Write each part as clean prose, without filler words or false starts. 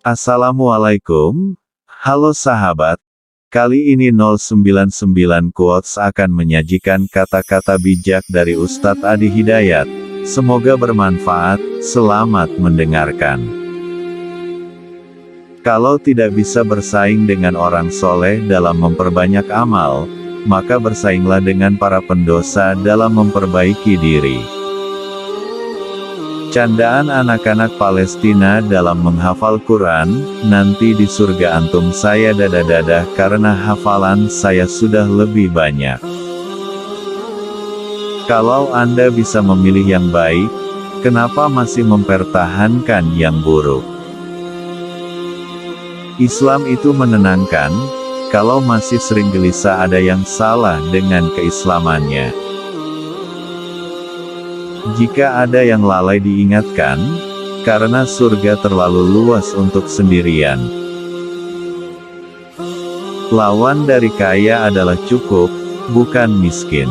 Assalamualaikum, halo sahabat. Kali ini 099 Quotes akan menyajikan kata-kata bijak dari Ustadz Adi Hidayat. Semoga bermanfaat, selamat mendengarkan. Kalau tidak bisa bersaing dengan orang soleh dalam memperbanyak amal, maka bersainglah dengan para pendosa dalam memperbaiki diri. Candaan anak-anak Palestina dalam menghafal Quran, nanti di surga antum saya dadah-dadah karena hafalan saya sudah lebih banyak. Kalau Anda bisa memilih yang baik, kenapa masih mempertahankan yang buruk? Islam itu menenangkan, kalau masih sering gelisah ada yang salah dengan keislamannya. Jika ada yang lalai diingatkan, karena surga terlalu luas untuk sendirian. Lawan dari kaya adalah cukup, bukan miskin.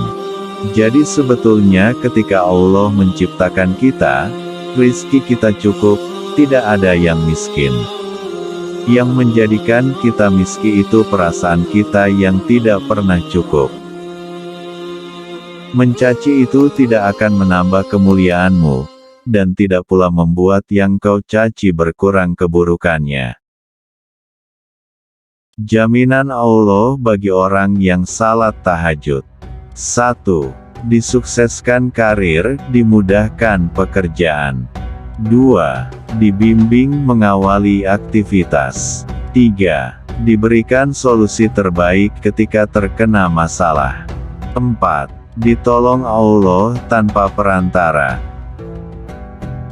Jadi sebetulnya ketika Allah menciptakan kita, rizki kita cukup, tidak ada yang miskin. Yang menjadikan kita miskin itu perasaan kita yang tidak pernah cukup. Mencaci itu tidak akan menambah kemuliaanmu, dan tidak pula membuat yang kau caci berkurang keburukannya. Jaminan Allah bagi orang yang salat tahajud. 1. Disukseskan karir, dimudahkan pekerjaan. 2. Dibimbing mengawali aktivitas. 3. Diberikan solusi terbaik ketika terkena masalah. 4. Ditolong Allah tanpa perantara.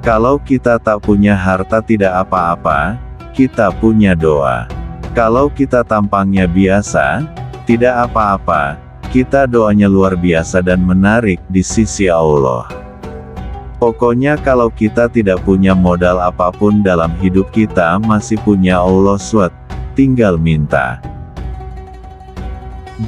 Kalau kita tak punya harta tidak apa-apa, kita punya doa. Kalau kita tampangnya biasa, tidak apa-apa, kita doanya luar biasa dan menarik di sisi Allah. Pokoknya kalau kita tidak punya modal apapun dalam hidup kita masih punya Allah SWT, tinggal minta.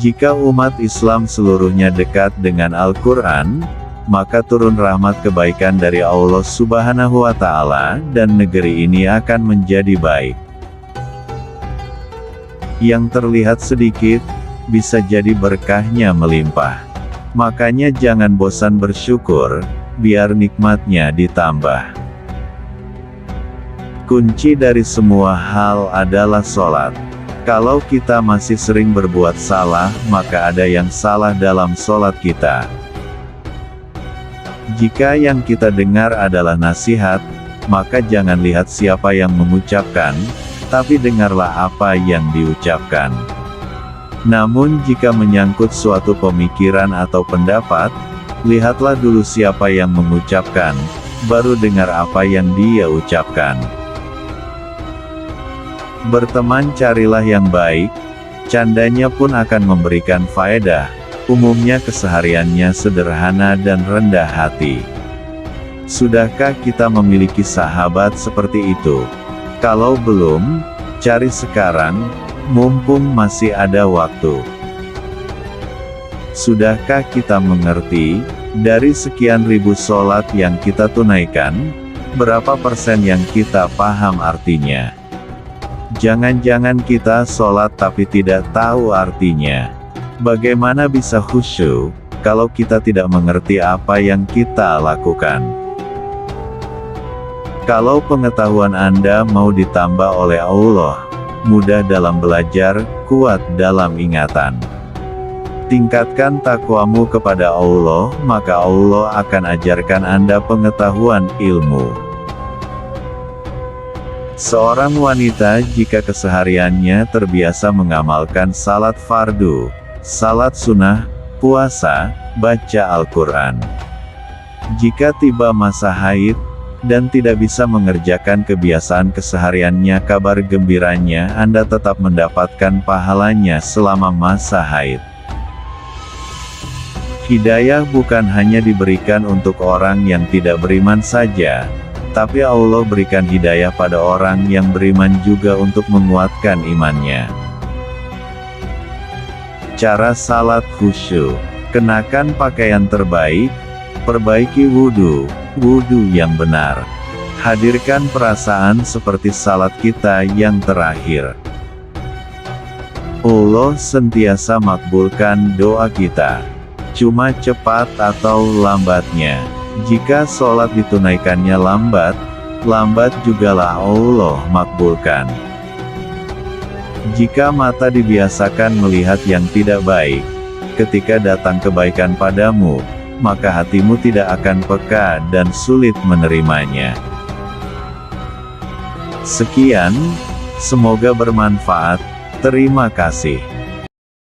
Jika umat Islam seluruhnya dekat dengan Al-Quran, maka turun rahmat kebaikan dari Allah Subhanahu wa Ta'ala, dan negeri ini akan menjadi baik. Yang terlihat sedikit, bisa jadi berkahnya melimpah. Makanya jangan bosan bersyukur, biar nikmatnya ditambah. Kunci dari semua hal adalah sholat. Kalau kita masih sering berbuat salah, maka ada yang salah dalam sholat kita. Jika yang kita dengar adalah nasihat, maka jangan lihat siapa yang mengucapkan, tapi dengarlah apa yang diucapkan. Namun jika menyangkut suatu pemikiran atau pendapat, lihatlah dulu siapa yang mengucapkan, baru dengar apa yang dia ucapkan. Berteman carilah yang baik, candanya pun akan memberikan faedah, umumnya kesehariannya sederhana dan rendah hati. Sudahkah kita memiliki sahabat seperti itu? Kalau belum, cari sekarang, mumpung masih ada waktu. Sudahkah kita mengerti, dari sekian ribu sholat yang kita tunaikan, berapa persen yang kita paham artinya? Jangan-jangan kita sholat tapi tidak tahu artinya. Bagaimana bisa khusyuk, kalau kita tidak mengerti apa yang kita lakukan? Kalau pengetahuan Anda mau ditambah oleh Allah, mudah dalam belajar, kuat dalam ingatan. Tingkatkan takwamu kepada Allah, maka Allah akan ajarkan Anda pengetahuan ilmu. Seorang wanita jika kesehariannya terbiasa mengamalkan salat fardu, salat sunnah, puasa, baca Al-Quran. Jika tiba masa haid, dan tidak bisa mengerjakan kebiasaan kesehariannya, kabar gembiranya Anda tetap mendapatkan pahalanya selama masa haid. Hidayah bukan hanya diberikan untuk orang yang tidak beriman saja, tapi Allah berikan hidayah pada orang yang beriman juga untuk menguatkan imannya. Cara salat khusyuk. Kenakan pakaian terbaik, perbaiki wudhu yang benar. Hadirkan perasaan seperti salat kita yang terakhir. Allah sentiasa makbulkan doa kita. Cuma cepat atau lambatnya. Jika sholat ditunaikannya lambat jugalah Allah makbulkan. Jika mata dibiasakan melihat yang tidak baik, ketika datang kebaikan padamu, maka hatimu tidak akan peka dan sulit menerimanya. Sekian, semoga bermanfaat. Terima kasih.